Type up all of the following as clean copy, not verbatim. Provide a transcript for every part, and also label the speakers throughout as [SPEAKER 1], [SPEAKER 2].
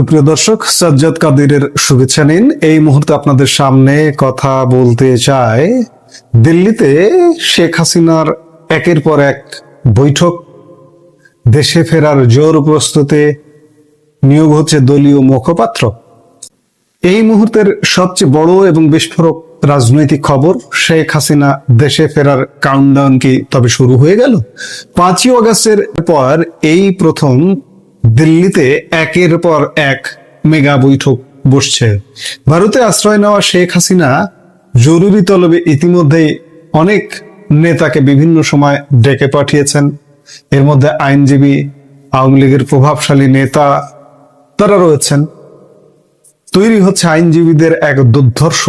[SPEAKER 1] প্রিয় দর্শক, সাজ্জাদ কাদিরের শুভেচ্ছা নিন। এই মুহূর্তে আপনাদের সামনে কথা বলতে চাই দিল্লিতে শেখ হাসিনার একের পর এক বৈঠক, দেশে ফেরার জোর প্রস্তুতি, নিয়োগ হচ্ছে দলীয় মুখপাত্র। এই মুহূর্তের সবচেয়ে বড় এবং বিস্ফোরক রাজনৈতিক খবর, শেখ হাসিনা দেশে ফেরার কাউন্টডাউন কি তবে শুরু হয়ে গেল? 5ই আগস্টের পর এই প্রথম দিল্লিতে একের পর এক মেগা বৈঠক বসছে। ভারতে আশ্রয় নেওয়া শেখ হাসিনা জরুরি তলবে ইতিমধ্যেই অনেক নেতাকে বিভিন্ন সময় ডেকে পাঠিয়েছেন। এর মধ্যে আইনজীবী, আওয়ামী লীগের প্রভাবশালী নেতা তারা রয়েছেন। তৈরি হচ্ছে আইনজীবীদের এক দুর্ধর্ষ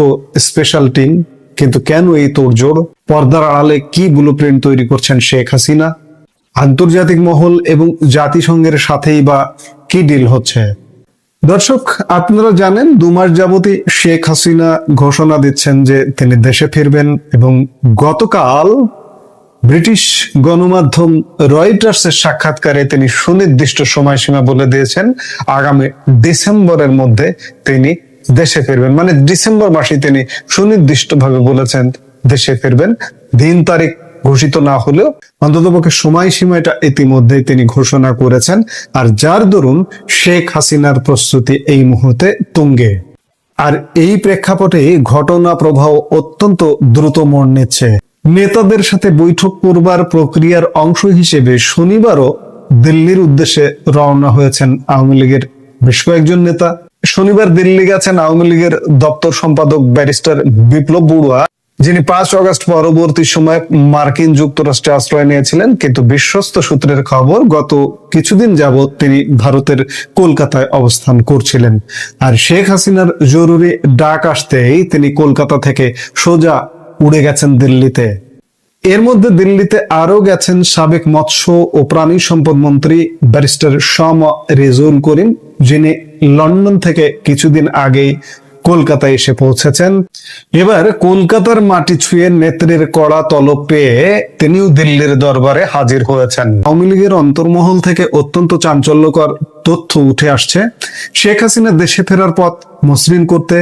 [SPEAKER 1] স্পেশাল টিম। কিন্তু কেন এই তোড়জোড়? পর্দার আড়ালে কি ব্লুপ্রিন্ট তৈরি করছেন শেখ হাসিনা? আন্তর্জাতিক মহল এবং জাতিসংঘের সাথেই বা কি ডিল হচ্ছে? দর্শক, আপনারা জানেন 2 মাস যাবতই শেখ হাসিনা ঘোষণা দিচ্ছেন যে তিনি দেশে ফিরবেন, এবং গতকাল ব্রিটিশ গণমাধ্যম রয়টার্সের সাক্ষাৎকারে তিনি সুনির্দিষ্ট সময়সীমা বলে দিয়েছেন আগামী ডিসেম্বরের মধ্যে তিনি দেশে ফিরবেন। মানে ডিসেম্বর মাসে তিনি সুনির্দিষ্টভাবে বলেছেন দেশে ফিরবেন। দিন তারিখ ঘোষিত না হলেও অন্ততপক্ষে সময়সীমাটা ইতিমধ্যেই তিনি ঘোষণা করেছেন, আর যার দরুন শেখ হাসিনার প্রস্তুতি এই মুহূর্তে তুঙ্গে। আর এই প্রেক্ষাপটে ঘটনা প্রবাহ অত্যন্ত দ্রুত মোড় নিচ্ছে। নেতাদের সাথে বৈঠক করবার প্রক্রিয়ার অংশ হিসেবে শনিবারও দিল্লির উদ্দেশ্যে রওনা হয়েছেন আওয়ামী লীগের বেশ কয়েকজন নেতা। শনিবার দিল্লি গেছেন আওয়ামী লীগের দপ্তর সম্পাদক ব্যারিস্টার বিপ্লব বড়ুয়া, যিনি 5 আগস্ট পরবর্তী সময় মার্কিন যুক্তরাষ্ট্রে আশ্রয় নিয়েছিলেন। কিন্তু বিশ্বস্ত সূত্রের খবর, গত কিছুদিন যাবৎ তিনি ভারতের কলকাতায় অবস্থান করছিলেন। আর শেখ হাসিনার জরুরি ডাক আসতেই তিনি কলকাতা থেকে সোজা উড়ে গেছেন দিল্লিতে। এর মধ্যে দিল্লিতে আরো গেছেন সাবেক মৎস্য ও প্রাণী সম্পদ মন্ত্রী ব্যারিস্টার শামা রেজউল করিম, যিনি লন্ডন থেকে কিছুদিন আগেই কলকাতায় এসে পৌঁছেছেন। এবার কলকাতার মাটি ছুঁয়ে নেত্রীর কড়া তলব পেয়ে তিনিও দিল্লির দরবারে হাজির হয়েছেন। আওয়ামী লীগের অন্তর্মহল থেকে অত্যন্ত চাঞ্চল্যকর তথ্য উঠে আসছে। শেখ হাসিনা দেশে ফেরার পথ মসৃণ করতে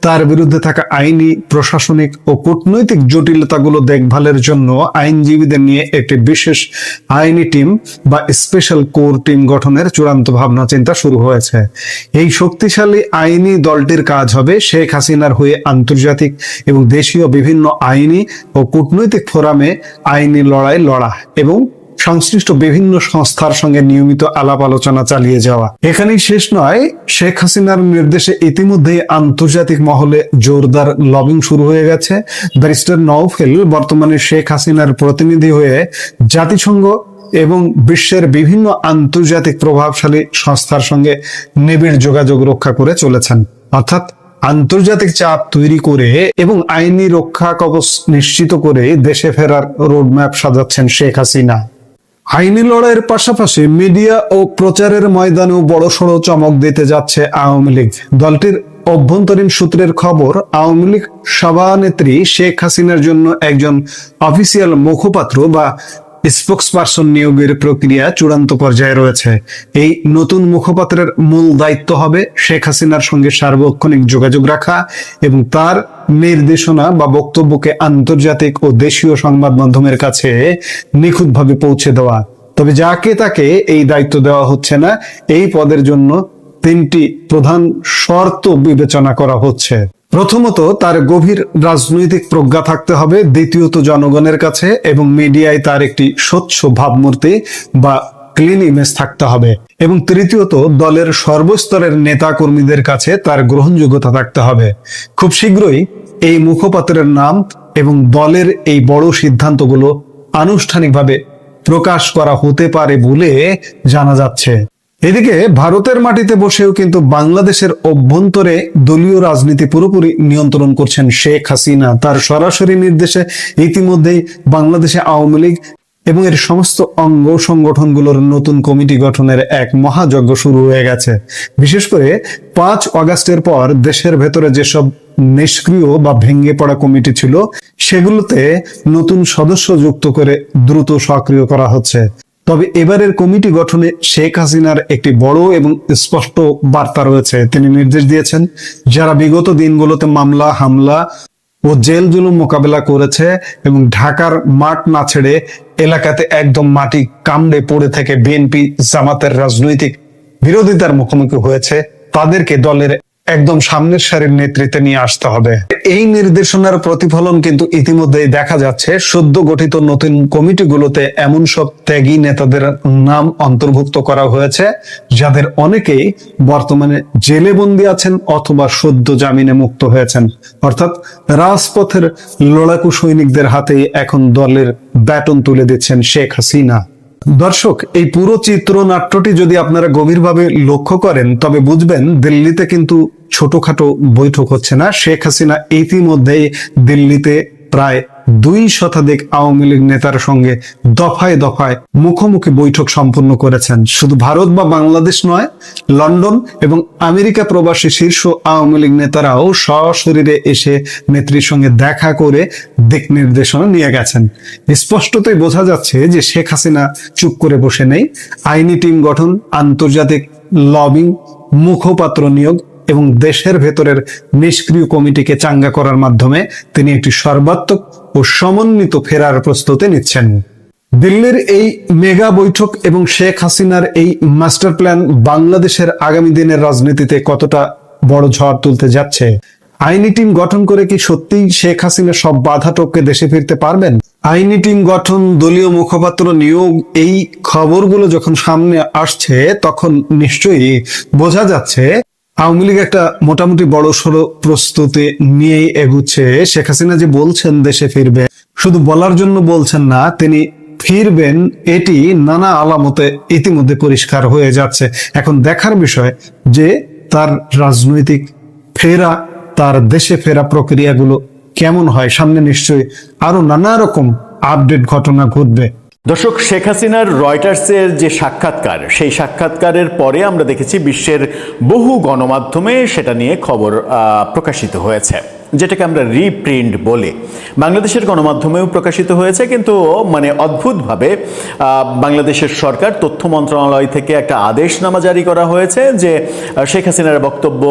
[SPEAKER 1] তার বিরুদ্ধে থাকা আইনি, প্রশাসনিক ও কূটনৈতিক জটিলতাগুলো দেখভালের জন্য আইনজীবীদের নিয়ে একটি বিশেষ আইনি টিম বা স্পেশাল কোর টিম গঠনের চূড়ান্ত ভাবনা চিন্তা শুরু হয়েছে। এই শক্তিশালী আইনি দলটির কাজ হবে শেখ হাসিনার হয়ে আন্তর্জাতিক এবং দেশীয় বিভিন্ন আইনি ও কূটনৈতিক ফোরামে আইনি লড়াই লড়া এবং সংশ্লিষ্ট বিভিন্ন সংস্থার সঙ্গে নিয়মিত আলাপ আলোচনা চালিয়ে যাওয়া। এখানেই শেষ নয়, শেখ হাসিনার নির্দেশে ইতিমধ্যেই আন্তর্জাতিক মহলে জোরদার লবিং শুরু হয়ে গেছে। ব্যারিস্টার নওফেল বর্তমানে শেখ হাসিনার প্রতিনিধি হয়ে জাতিসংঘ এবং বিশ্বের বিভিন্ন আন্তর্জাতিক প্রভাবশালী সংস্থার সঙ্গে নিবিড় যোগাযোগ রক্ষা করে চলেছেন। অর্থাৎ আন্তর্জাতিক চাপ তৈরি করে এবং আইনি রক্ষা কবচ নিশ্চিত করে দেশে ফেরার রোডম্যাপ সাজাচ্ছেন শেখ হাসিনা। আইনি লড়াইয়ের পাশাপাশি মিডিয়া ও প্রচারের ময়দানেও বড়সড় চমক দিতে যাচ্ছে আওয়ামী লীগ। দলটির অভ্যন্তরীণ সূত্রের খবর, আওয়ামী লীগ সভানেত্রী শেখ হাসিনার জন্য একজন অফিসিয়াল মুখপাত্র বা স্পোকসপারসন নিয়োগের প্রক্রিয়া চূড়ান্ত পর্যায়ে রয়েছে। এই নতুন মুখপাত্রের মূল দায়িত্ব হবে শেখ হাসিনার সঙ্গে সার্বক্ষণিক যোগাযোগ রাখা এবং তার নির্দেশনা বা বক্তব্যকে আন্তর্জাতিক ও দেশীয় সংবাদ মাধ্যমের কাছে নিখুঁতভাবে পৌঁছে দেওয়া। তবে যাকে তাকে এই দায়িত্ব দেওয়া হচ্ছে না। এই পদের জন্য 3টি প্রধান শর্ত বিবেচনা করা হচ্ছে। প্রথমত, তার গভীর রাজনৈতিক প্রজ্ঞা থাকতে হবে। দ্বিতীয়ত, জনগণের কাছে এবং মিডিয়ায় তার একটি স্বচ্ছ ভাবমূর্তি বা ক্লিন ইমেজ থাকতে হবে। এবং তৃতীয়ত, দলের সর্বস্তরের নেতা কর্মীদের কাছে তার গ্রহণযোগ্যতা থাকতে হবে। খুব শীঘ্রই এই মুখপাত্রের নাম এবং দলের এই বড় সিদ্ধান্তগুলো আনুষ্ঠানিকভাবে প্রকাশ করা হতে পারে বলে জানা যাচ্ছে। এদিকে ভারতের মাটিতে বসেও কিন্তু বাংলাদেশের অভ্যন্তরে দলীয় রাজনীতি পুরোপুরি নিয়ন্ত্রণ করছেন শেখ হাসিনা। তার সরাসরি নির্দেশে ইতিমধ্যেই বাংলাদেশে আওয়ামী লীগ এবং এর সমস্ত অঙ্গ সংগঠনগুলোর নতুন কমিটি গঠনের এক মহাযজ্ঞ শুরু হয়ে গেছে। বিশেষ করে 5 আগস্টের পর দেশের ভেতরে যেসব নিষ্ক্রিয় বা ভেঙে পড়া কমিটি ছিল, সেগুলোতে নতুন সদস্য যুক্ত করে দ্রুত সক্রিয় করা হচ্ছে। তবে এবারের কমিটি গঠনে শেখ হাসিনার একটি বড় এবং স্পষ্ট বার্তা রয়েছে। তিনি নির্দেশ দিয়েছেন, যারা বিগত দিনগুলোতে মামলা, হামলা ও জেল জুলুম মোকাবেলা করেছে এবং ঢাকার মাঠ না ছেড়ে এলাকাতে একদম মাটি কামড়ে পড়ে থেকে বিএনপি জামাতের রাজনৈতিক বিরোধিতার মুখোমুখি হয়েছে, তাদেরকে দলের একদম সামনের সারির নেতৃত্বে নিয়ে আসতে হবে। এই নির্দেশনার প্রতিফলন কিন্তু ইতিমধ্যেই দেখা যাচ্ছে। সদ্য গঠিত নতুন কমিটিগুলোতে এমন সব ত্যাগী নেতাদের নাম অন্তর্ভুক্ত করা হয়েছে যাদের অনেকেই বর্তমানে জেলে বন্দী আছেন অথবা সদ্য জামিনে মুক্ত হয়েছেন। অর্থাৎ রাজপথের লড়াকু সৈনিকদের হাতেই এখন দলের ব্যাটন তুলে দিচ্ছেন শেখ হাসিনা। দর্শক, এই পুরো চিত্রনাট্যটি যদি আপনারা গভীরভাবে লক্ষ্য করেন তবে বুঝবেন দিল্লিতে কিন্তু ছোটখাটো বৈঠক হচ্ছে না। শেখ হাসিনা ইতিমধ্যেই দিল্লিতে প্রায় 2 শতাধিক আওয়ামী লীগ নেতার সঙ্গে দফায় দফায় মুখোমুখি বৈঠক সম্পন্ন করেছেন। শুধু ভারত বা বাংলাদেশ নয়, লন্ডন এবং আমেরিকা প্রবাসী শীর্ষ আওয়ামী লীগ নেতারাও সশরীরে এসে নেত্রীর সঙ্গে দেখা করে দিক নির্দেশনা নিয়ে গেছেন। স্পষ্টতই বোঝা যাচ্ছে যে শেখ হাসিনা চুপ করে বসে নেই। আইনি টিম গঠন, আন্তর্জাতিক লবিং, মুখপাত্র নিয়োগ এবং দেশের ভেতরের নিষ্ক্রিয় কমিটিকে চাঙ্গা করার মাধ্যমে তিনি একটি সর্বাত্মক ও সমন্বিত ফেরার প্রস্তুতি নিচ্ছেন। দিল্লির এই মেগা বৈঠক এবং শেখ হাসিনার এই মাস্টার প্ল্যান বাংলাদেশের আগামী দিনের রাজনীতিতে কতটা বড় ঝড় তুলতে যাচ্ছে? আইনি টিম গঠন করে কি সত্যিই শেখ হাসিনা সব বাধা টপকে দেশে ফিরতে পারবেন? আইনি টিম গঠন, দলীয় মুখপাত্র নিয়োগ, এই খবরগুলো যখন সামনে আসছে তখন নিশ্চয়ই বোঝা যাচ্ছে আওয়ামী লীগ একটা মোটামুটি বড় সড়ো প্রস্তুতি নিয়েই এগুচ্ছে। শেখ হাসিনা যে বলছেন দেশে ফিরবে, শুধু বলার জন্য বলছেন না, তিনি ফিরবেন এটি নানা আলামতে ইতিমধ্যে পরিষ্কার হয়ে যাচ্ছে। এখন দেখার বিষয় যে তার রাজনৈতিক ফেরা, তার দেশে ফেরা প্রক্রিয়াগুলো কেমন হয়। সামনে নিশ্চয়ই আরো নানা রকম আপডেট ঘটনা ঘটবে।
[SPEAKER 2] দর্শক, শেখ হাসিনার রয়টার্সের যে সাক্ষাৎকার, সেই সাক্ষাৎকারের পরে আমরা দেখেছি বিশ্বের বহু গণমাধ্যমে সেটা নিয়ে খবর প্রকাশিত হয়েছে, যেটাকে আমরা রিপ্রিন্ট বলি। বাংলাদেশের গণমাধ্যমেও প্রকাশিত হয়েছে, কিন্তু মানে অদ্ভুতভাবে বাংলাদেশের সরকার তথ্য মন্ত্রণালয় থেকে একটা আদেশনামা জারি করা হয়েছে যে শেখ হাসিনার বক্তব্য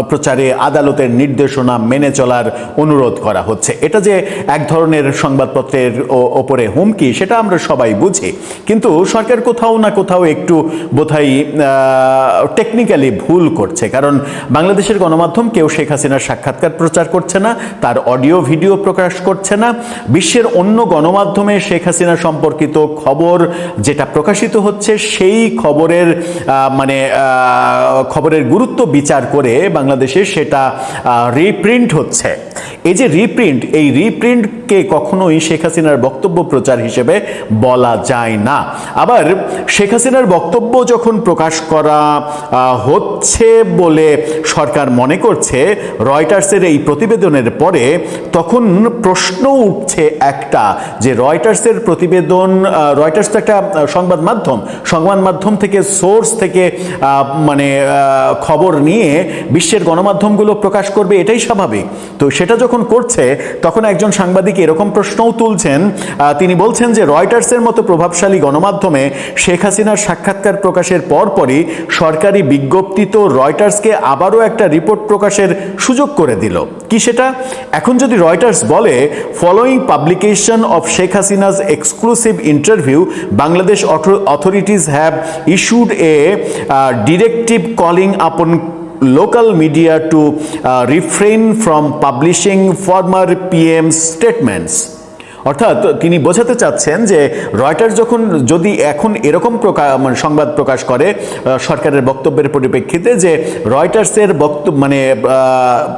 [SPEAKER 2] প্রচারে আদালতের নির্দেশনা মেনে চলার অনুরোধ করা হচ্ছে। এটা যে এক ধরনের সংবাদপত্রের ওপরে হুমকি, সেটা আমরা সবাই বুঝি, কিন্তু সরকার কোথাও না কোথাও একটু বোধহয় টেকনিক্যালি ভুল করছে। কারণ বাংলাদেশের গণমাধ্যম কেউ শেখ হাসিনার সাক্ষাৎকার প্রচার করছে না, তার অডিও ভিডিও প্রকাশ করছে না। বিশ্বের অন্য গণমাধ্যমে শেখ হাসিনা সম্পর্কিত খবর যেটা প্রকাশিত হচ্ছে, সেই খবরের গুরুত্ব বিচার করে বাংলাদেশে সেটা রিপ্রিন্ট হচ্ছে। এই যে রিপ্রিন্ট, এই রিপ্রিন্টকে কখনোই শেখ হাসিনার বক্তব্য প্রচার হিসেবে বলা যায় না। আবার শেখ হাসিনার বক্তব্য যখন প্রকাশ করা হচ্ছে বলে সরকার মনে করছে রয়টার্সের এই প্রতিবেদনের পরে, তখন প্রশ্ন উঠছে একটা, যে রয়টার্সের প্রতিবেদন, রয়টার্স তো একটা সংবাদ মাধ্যম থেকে, সোর্স থেকে খবর নিয়ে বিশ্বের গণমাধ্যমগুলো প্রকাশ করবে, এটাই স্বাভাবিক। তো সেটা যখন করছে তখন একজন সাংবাদিক এরকম প্রশ্নও তুলছেন, তিনি বলছেন যে রয়টার্সের মতো প্রভাবশালী গণমাধ্যমে শেখ হাসিনার সাক্ষাৎকার প্রকাশের পরপরই সরকারি বিজ্ঞপ্তি তো রয়টার্সকে আবারও একটা রিপোর্ট প্রকাশের সুযোগ করে দিল। কি সেটা? এখন যদি রয়টার্স বলে, following publication of Sheikh Hasina's exclusive interview, Bangladesh authorities have issued a directive calling upon local media to refrain from publishing former PM's statements. অর্থাৎ তিনি বোঝাতে চাচ্ছেন যে রয়টার্স যদি এখন এরকম সংবাদ প্রকাশ করে সরকারের বক্তব্যের পরিপ্রেক্ষিতে, যে রয়টার্সের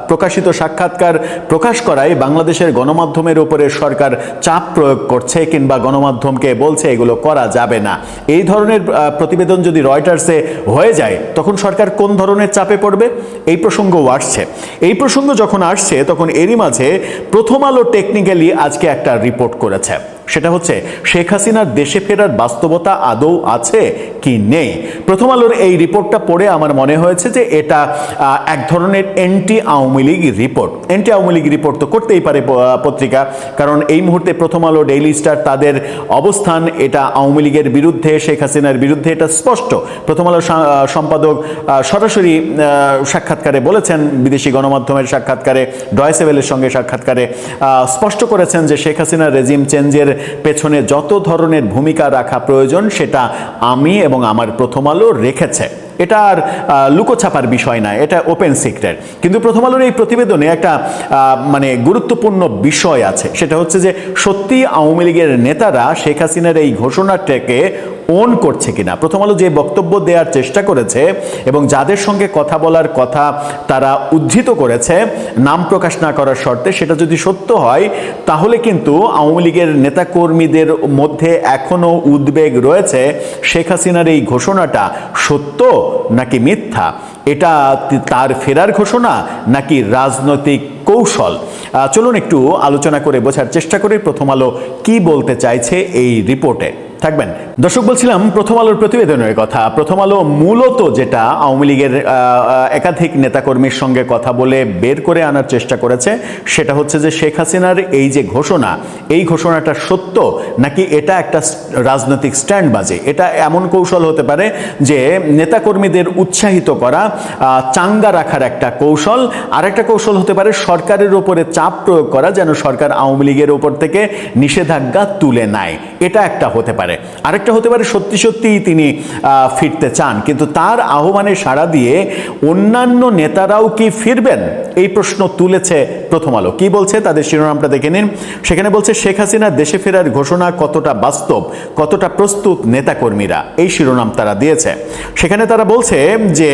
[SPEAKER 2] প্রকাশিত সাক্ষাৎকার প্রকাশ করায় বাংলাদেশের গণমাধ্যমের উপরে সরকার চাপ প্রয়োগ করছে কিংবা গণমাধ্যমকে বলছে এগুলো করা যাবে না, এই ধরনের প্রতিবেদন যদি রয়টার্সে হয়ে যায়, তখন সরকার কোন ধরনের চাপে পড়বে? এই প্রসঙ্গও আসছে। এই প্রসঙ্গ যখন আসছে তখন এরই মাঝে প্রথম আলো টেকনিক্যালি আজকে একটা রিপোর্ট করেছে। সেটা হচ্ছে শেখ হাসিনার দেশে ফেরার বাস্তবতা আদৌ আছে কি নেই। প্রথম আলোর এই রিপোর্টটা পড়ে আমার মনে হয়েছে যে এটা এক ধরনের anti Awami League report. Anti Awami League report তো করতেই পারে পত্রিকা, কারণ এই মুহূর্তে প্রথম আলো, ডেইলি স্টার তাদের অবস্থান এটা আওয়ামী লীগের বিরুদ্ধে, শেখ হাসিনার বিরুদ্ধে, এটা স্পষ্ট। প্রথম আলোর সম্পাদক সরাসরি সাক্ষাৎকারে বলেছেন, বিদেশি গণমাধ্যমের সাক্ষাৎকারে, ডয়েচে ভেলের সঙ্গে সাক্ষাৎকারে স্পষ্ট করেছেন যে শেখ হাসিনার রেজিম চেঞ্জের পেছনে যত ধরনের ভূমিকা রাখা প্রয়োজন সেটা আমি এবং আমার প্রথম আলো রেখেছে। এটা আর লুকোছাপার বিষয় না, এটা ওপেন সিক্রেট। কিন্তু প্রথম আলোর এই প্রতিবেদনে একটা মানে গুরুত্বপূর্ণ বিষয় আছে, সেটা হচ্ছে যে সত্যি আওয়ামী লীগের নেতারা শেখ হাসিনার এই ঘোষণাটাকে ওন করছে কিনা। প্রথম আলো যে বক্তব্য দেওয়ার চেষ্টা করেছে এবং যাদের সঙ্গে কথা বলার কথা তারা উদ্ধৃত করেছে নাম প্রকাশ না করার শর্তে, সেটা যদি সত্য হয় তাহলে কিন্তু আওয়ামী লীগের নেতাকর্মীদের মধ্যে এখনো উদ্বেগ রয়েছে শেখ হাসিনার এই ঘোষণাটা সত্য নাকি মিথ্যা, এটা তার ফেরার ঘোষণা নাকি রাজনৈতিক কৌশল। চলুন একটু আলোচনা করে বোঝার চেষ্টা করি প্রথম আলো কি বলতে চাইছে এই রিপোর্টে। থাকবেন দর্শক। বলছিলাম প্রথম আলোর প্রতিবেদনের কথা। প্রথম আলো মূলত যেটা আওয়ামী লীগের একাধিক নেতাকর্মীর সঙ্গে কথা বলে বের করে আনার চেষ্টা করেছে সেটা হচ্ছে যে শেখ হাসিনার এই যে ঘোষণা, এই ঘোষণাটা সত্য নাকি এটা একটা রাজনৈতিক স্ট্যান্ডবাজি। এটা এমন কৌশল হতে পারে যে নেতাকর্মীদের উৎসাহিত করা, চাঙ্গা রাখার একটা কৌশল। আর একটা কৌশল হতে পারে সরকারের উপরে চাপ প্রয়োগ করা যেন সরকার আওয়ামী লীগের উপর থেকে নিষেধাজ্ঞা তুলে নেয়, এটা একটা হতে পারে। আরেকটা হতে পারে সত্যি সত্যিই তিনি ফিরতে চান, কিন্তু তার আহ্বানে সাড়া দিয়ে অন্যান্য নেতারাও কি ফিরবেন, এই প্রশ্ন তুলেছে প্রথম আলো। কি বলছে তাদের শিরোনামটা দেখে নিন। সেখানে বলছে শেখ হাসিনা দেশে ফেরার ঘোষণা কতটা বাস্তব, কতটা প্রস্তুত নেতাকর্মীরা, এই শিরোনাম তারা দিয়েছে। সেখানে তারা বলছে যে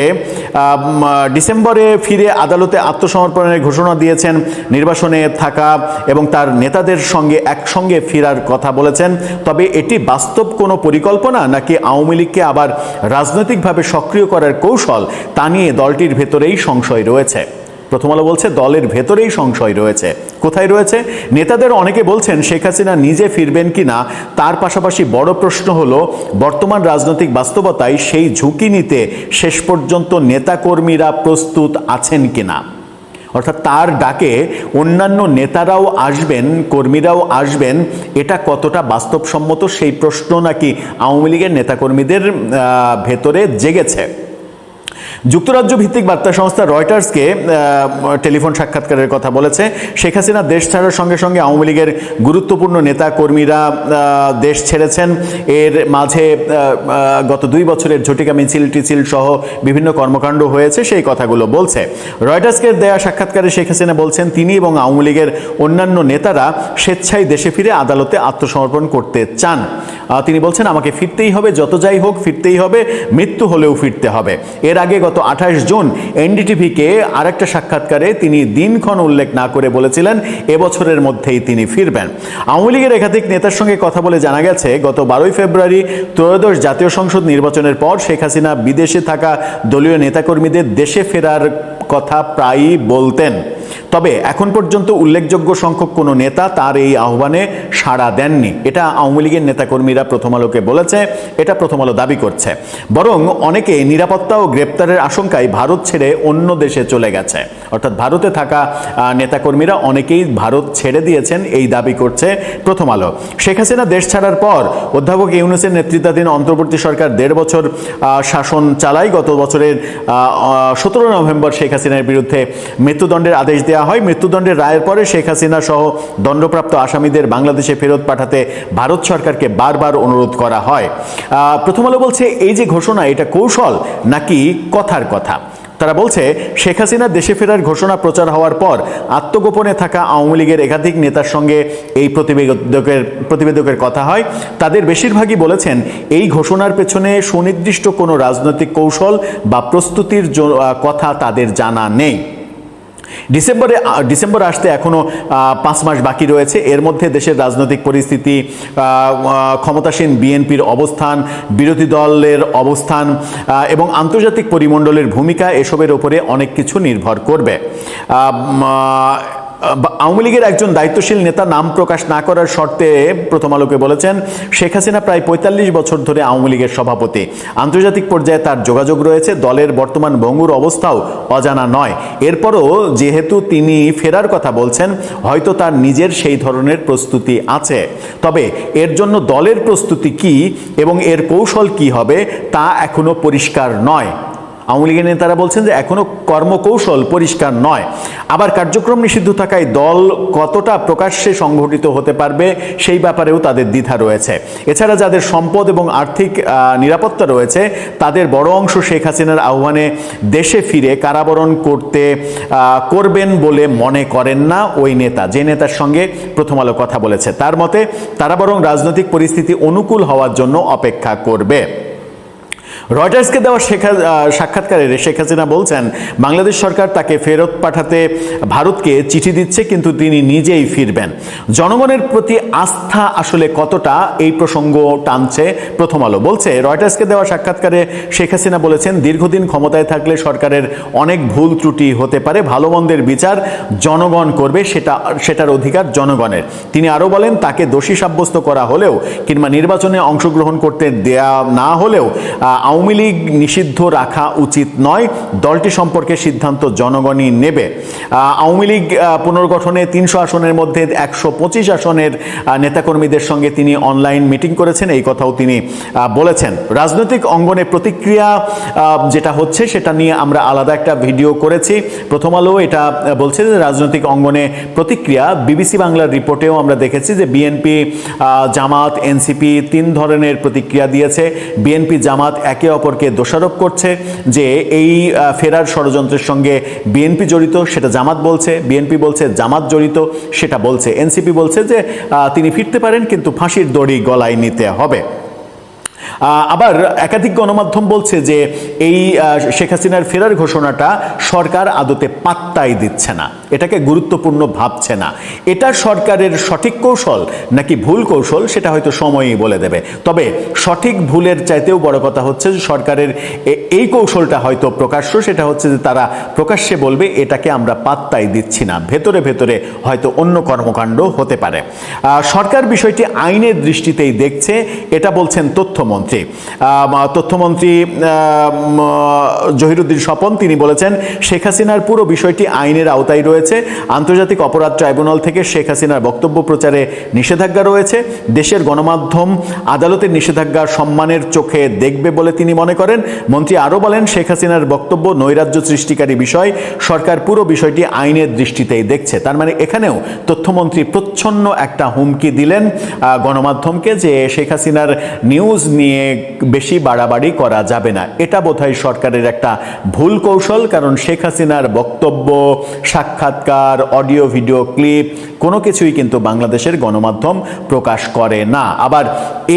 [SPEAKER 2] ডিসেম্বরে ফিরে আদালতে আত্মসমর্পণের ঘোষণা দিয়েছেন, নির্বাসনে থাকা এবং তার নেতাদের সঙ্গে একসঙ্গে ফেরার কথা বলেছেন। তবে এটি বাস্তব কোনো পরিকল্পনা নাকি আওয়ামী লীগকে আবার রাজনৈতিকভাবে সক্রিয় করার কৌশল, তা নিয়ে দলটির ভেতরেই সংশয় রয়েছে। প্রথম আলো বলছে দলের ভেতরেই সংশয় রয়েছে। কোথায় রয়েছে? নেতাদের অনেকে বলছেন শেখ হাসিনা নিজে ফিরবেন কিনা, তার পাশাপাশি বড় প্রশ্ন হলো বর্তমান রাজনৈতিক বাস্তবতায় সেই ঝুঁকি নিতে শেষ পর্যন্ত নেতাকর্মীরা প্রস্তুত আছেন কিনা। অর্থাৎ তার ডাকে অন্যান্য নেতারাও আসবেন, কর্মীরাও আসবেন, এটা কতটা বাস্তবসম্মত সেই প্রশ্ন নাকি আওয়ামী লীগের নেতাকর্মীদের ভেতরে জেগেছে। যুক্তরাজ্য ভিত্তিক বার্তা সংস্থা রয়টার্সকে টেলিফোন সাক্ষাৎকারের কথা বলেছে। শেখ হাসিনা দেশ ছাড়ার সঙ্গে সঙ্গে আওয়ামী লীগের গুরুত্বপূর্ণ নেতা কর্মীরা দেশ ছেড়েছেন। এর মাঝে গত 2 বছরের ঝটিকা মিছিল টিছিল সহ বিভিন্ন কর্মকাণ্ড হয়েছে, সেই কথাগুলো বলছে। রয়টার্সকে দেয়া সাক্ষাৎকারে শেখ হাসিনা বলছেন তিনি এবং আওয়ামী লীগের অন্যান্য নেতারা স্বেচ্ছায় দেশে ফিরে আদালতে আত্মসমর্পণ করতে চান। তিনি বলছেন আমাকে ফিরতেই হবে, যত যাই হোক ফিরতেই হবে, মৃত্যু হলেও ফিরতে হবে। এর আগে গত 28 জুন এনডিটিভিকে আরেকটা সাক্ষাৎকারে তিনি দিনক্ষণ উল্লেখ না করে বলেছিলেন এবছরের মধ্যেই তিনি ফিরবেন। আওয়ামী লীগের একাধিক নেতার সঙ্গে কথা বলে জানা গেছে গত 12 ফেব্রুয়ারি ত্রয়োদশ জাতীয় সংসদ নির্বাচনের পর শেখ হাসিনা বিদেশে থাকা দলীয় নেতাকর্মীদের দেশে ফেরার কথা প্রায়ই বলতেন। তবে এখন পর্যন্ত উল্লেখযোগ্য সংখ্যক কোনো নেতা তার এই আহ্বানে সাড়া দেননি, এটা আওয়ামী লীগের নেতাকর্মীরা প্রথম আলোকে বলেছে, এটা প্রথম আলো দাবি করছে। বরং অনেকে নিরাপত্তা ও গ্রেপ্তারের আশঙ্কায় ভারত ছেড়ে অন্য দেশে চলে গেছে। অর্থাৎ ভারতে থাকা নেতাকর্মীরা অনেকেই ভারত ছেড়ে দিয়েছেন, এই দাবি করছে প্রথম আলো। শেখ হাসিনা দেশ ছাড়ার পর অধ্যাপক ইউনূসের নেতৃত্বাধীন অন্তর্বর্তী সরকার 1.5 বছর শাসন চালায়। গত বছরের 17 নভেম্বর শেখ হাসিনার বিরুদ্ধে মৃত্যুদণ্ডের আদেশ দেওয়া হয়। মৃত্যুদণ্ডের রায়ের পরে শেখ হাসিনা সহ দণ্ডপ্রাপ্ত আসামিদের বাংলাদেশে ফেরত পাঠাতে ভারত সরকারকে বারবার অনুরোধ করা হয়। প্রথম আলো বলছে এই যে ঘোষণা, এটা কৌশল নাকি কথার কথা। তারা বলছে শেখ হাসিনা দেশে ফেরার ঘোষণা প্রচার হওয়ার পর আত্মগোপনে থাকা আওয়ামী লীগের একাধিক নেতার সঙ্গে এই প্রতিবেদকের কথা হয়। তাদের বেশিরভাগই বলেছেন এই ঘোষণার পেছনে সুনির্দিষ্ট কোনো রাজনৈতিক কৌশল বা প্রস্তুতির কথা তাদের জানা নেই। ডিসেম্বর আসতে এখনো 5 মাস বাকি রয়েছে। এর মধ্যে দেশের রাজনৈতিক পরিস্থিতি, ক্ষমতাসীন বিএনপির অবস্থান, বিরোধী দলের অবস্থান এবং আন্তর্জাতিক পরিমণ্ডলের ভূমিকা, এসবের উপরে অনেক কিছু নির্ভর করবে। আওয়ামী লীগের একজন দায়িত্বশীল নেতা নাম প্রকাশ না করার শর্তে প্রথম আলোকে বলেছেন, শেখ হাসিনা প্রায় ৪৫ বছর ধরে আওয়ামী লীগের সভাপতি। আন্তর্জাতিক পর্যায়ে তার যোগাযোগ রয়েছে, দলের বর্তমান ভঙ্গুর অবস্থাও অজানা নয়। এরপরও যেহেতু তিনি ফেরার কথা বলছেন, হয়তো তার নিজের সেই ধরনের প্রস্তুতি আছে। তবে এর জন্য দলের প্রস্তুতি কি এবং এর কৌশল কি হবে তা এখনো পরিষ্কার নয়। আওয়ামী লীগের নেতারা বলছেন যে এখনো কর্মকৌশল পরিষ্কার নয়। আবার কার্যক্রম নিষিদ্ধ থাকায় দল কতটা প্রকাশ্যে সংগঠিত হতে পারবে সেই ব্যাপারেও তাদের দ্বিধা রয়েছে। এছাড়া যাদের সম্পদ এবং আর্থিক নিরাপত্তা রয়েছে তাদের বড় অংশ শেখ হাসিনার আহ্বানে দেশে ফিরে কারাবরণ করবেন বলে মনে করেন না ওই নেতা, যে নেতার সঙ্গে প্রথম আলো কথা বলেছে। তার মতে তারা বরং রাজনৈতিক পরিস্থিতি অনুকূল হওয়ার জন্য অপেক্ষা করবে। রয়টার্সকে দেওয়া সাক্ষাৎকারে শেখ হাসিনা বলছেন, বাংলাদেশ সরকার তাকে ফেরত পাঠাতে ভারতকে চিঠি দিচ্ছে, কিন্তু তিনি নিজেই ফিরবেন। জনগণের প্রতি আস্থা আসলে কতটা, এই প্রসঙ্গ টানছে প্রথম আলো। বলছে, রয়টার্সকে দেওয়া সাক্ষাৎকারে শেখ হাসিনা বলেছেন, দীর্ঘদিন ক্ষমতায় থাকলে সরকারের অনেক ভুল ত্রুটি হতে পারে, ভালো মন্দের বিচার জনগণ করবে, সেটার অধিকার জনগণের। তিনি আরও বলেন, তাকে দোষী সাব্যস্ত করা হলেও কিংবা নির্বাচনে অংশগ্রহণ করতে দেয়া না হলেও আওয়ামী লীগ নিষিদ্ধ রাখা উচিত নয়, দলটি সম্পর্কে সিদ্ধান্ত জনগণই নেবে। আওয়ামী লীগ পুনর্গঠনে ৩০০ আসনের মধ্যে ১২৫ আসনের নেতাকর্মীদের সঙ্গে তিনি অনলাইন মিটিং করেছেন, এই কথাও তিনি বলেছেন। রাজনৈতিক অঙ্গনে প্রতিক্রিয়া যেটা হচ্ছে সেটা নিয়ে আমরা আলাদা একটা ভিডিও করেছি। প্রথম আলো এটা বলছে যে রাজনৈতিক অঙ্গনে প্রতিক্রিয়া, বিবিসি বাংলার রিপোর্টেও আমরা দেখেছি যে বিএনপি, জামাত, এনসিপি ৩ ধরনের প্রতিক্রিয়া দিয়েছে। বিএনপি জামাত একে অপরকে দোষারোপ করছে যে এই ফেরার ষড়যন্ত্রের সঙ্গে বিএনপি জড়িত, সেটা জামাত বলছে। বিএনপি বলছে জামাত জড়িত, সেটা বলছে। এনসিপি বলছে যে তিনি ফিরতে পারেন, কিন্তু ফাঁসির দড়ি গলায় নিতে হবে। আবার একাধিক গণমাধ্যম বলছে যে এই শেখ হাসিনার ফেরার ঘোষণাটা সরকার আদতে পাত্তাই দিচ্ছে না, এটাকে গুরুত্বপূর্ণ ভাবছে না। এটা সরকারের সঠিক কৌশল নাকি ভুল কৌশল সেটা হয়তো সময়ই বলে দেবে। তবে সঠিক ভুলের চাইতেও বড় কথা হচ্ছে যে সরকারের এই কৌশলটা হয়তো প্রকাশ্য, সেটা হচ্ছে যে তারা প্রকাশ্যে বলবে এটাকে আমরা পাত্তাই দিচ্ছি না, ভেতরে ভেতরে হয়তো অন্য কর্মকাণ্ড হতে পারে। সরকার বিষয়টি আইনের দৃষ্টিতেই দেখছে, এটা বলছেন তথ্যমন্ত্রী। তথ্যমন্ত্রী জহিরুদ্দিন স্বপন তিনি বলেছেন, শেখ হাসিনার পুরো বিষয়টি আইনের আওতায় রয়েছে। আন্তর্জাতিক অপরাধ ট্রাইব্যুনাল থেকে শেখ হাসিনার বক্তব্য প্রচারে নিষেধাজ্ঞা রয়েছে। দেশের গণমাধ্যম আদালতের নিষেধাজ্ঞা সম্মানের চোখে দেখবে বলে তিনি মনে করেন। মন্ত্রী আরও বলেন, শেখ হাসিনার বক্তব্য নৈরাজ্য সৃষ্টিকারী বিষয়, সরকার পুরো বিষয়টি আইনের দৃষ্টিতেই দেখছে। তার মানে এখানেও তথ্যমন্ত্রী প্রচ্ছন্ন একটা হুমকি দিলেন গণমাধ্যমকে যে শেখ হাসিনার নিউজ নিয়ে বেশি বাড়াবাড়ি করা যাবে না। এটা বোধহয় সরকারের একটা ভুল কৌশল, কারণ শেখ হাসিনার বক্তব্য, সাক্ষাৎকার, অডিও ভিডিও ক্লিপ কোনো কিছুই কিন্তু বাংলাদেশের গণমাধ্যম প্রকাশ করে না। আবার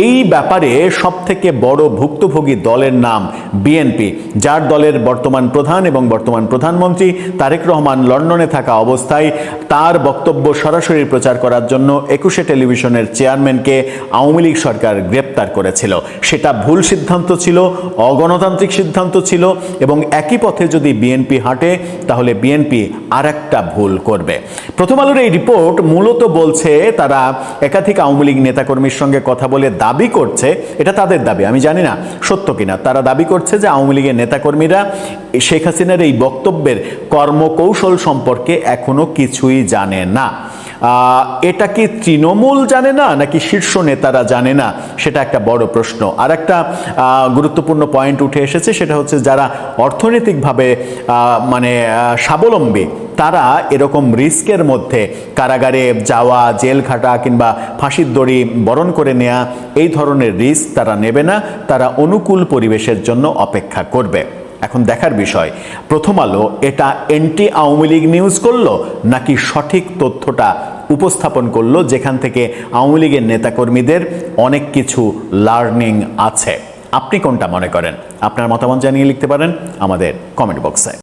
[SPEAKER 2] এই ব্যাপারে সবথেকে বড় ভুক্তভোগী দলের নাম বিএনপি, যার দলের বর্তমান প্রধান এবং বর্তমান প্রধানমন্ত্রী তারেক রহমান লন্ডনে থাকা অবস্থায় তার বক্তব্য সরাসরি প্রচার করার জন্য ২১শে টেলিভিশনের চেয়ারম্যানকে আওয়ামী লীগ সরকার গ্রেপ্তার করেছিল। সেটা ভুল সিদ্ধান্ত ছিল, অগণতান্ত্রিক সিদ্ধান্ত ছিল, এবং একই পথে যদি বিএনপি হাঁটে তাহলে বিএনপি আর একটা ভুল করবে। প্রথম আলোর এই রিপোর্ট মূলত বলছে তারা একাধিক আওয়ামী লীগ নেতাকর্মীর সঙ্গে কথা বলে দাবি করছে, এটা তাদের দাবি, আমি জানি না সত্য কিনা, তারা দাবি করছে যে আওয়ামী লীগের নেতাকর্মীরা শেখ হাসিনার এই বক্তব্যের কর্মকৌশল সম্পর্কে এখনো কিছুই জানে না। এটা কি তৃণমূল জানে না নাকি শীর্ষ নেতারা জানে না, সেটা একটা বড় প্রশ্ন। আর একটা গুরুত্বপূর্ণ পয়েন্ট উঠে এসেছে, সেটা হচ্ছে যারা অর্থনৈতিকভাবে স্বাবলম্বী তারা এরকম রিস্কের মধ্যে কারাগারে যাওয়া, জেল খাটা কিংবা ফাঁসির দড়ি বরণ করে নেওয়া, এই ধরনের রিস্ক তারা নেবে না, তারা অনুকূল পরিবেশের জন্য অপেক্ষা করবে। এখন দেখার বিষয়, প্রথম আলো এটা এন্টি আওয়ামী লীগ নিউজ করলো নাকি সঠিক তথ্যটা উপস্থাপন করলো, যেখান থেকে আওয়ামী লীগের নেতাকর্মীদের অনেক কিছু লার্নিং আছে। আপনি কোনটা মনে করেন? আপনার মতামত জানিয়ে লিখতে পারেন আমাদের কমেন্ট বক্সে।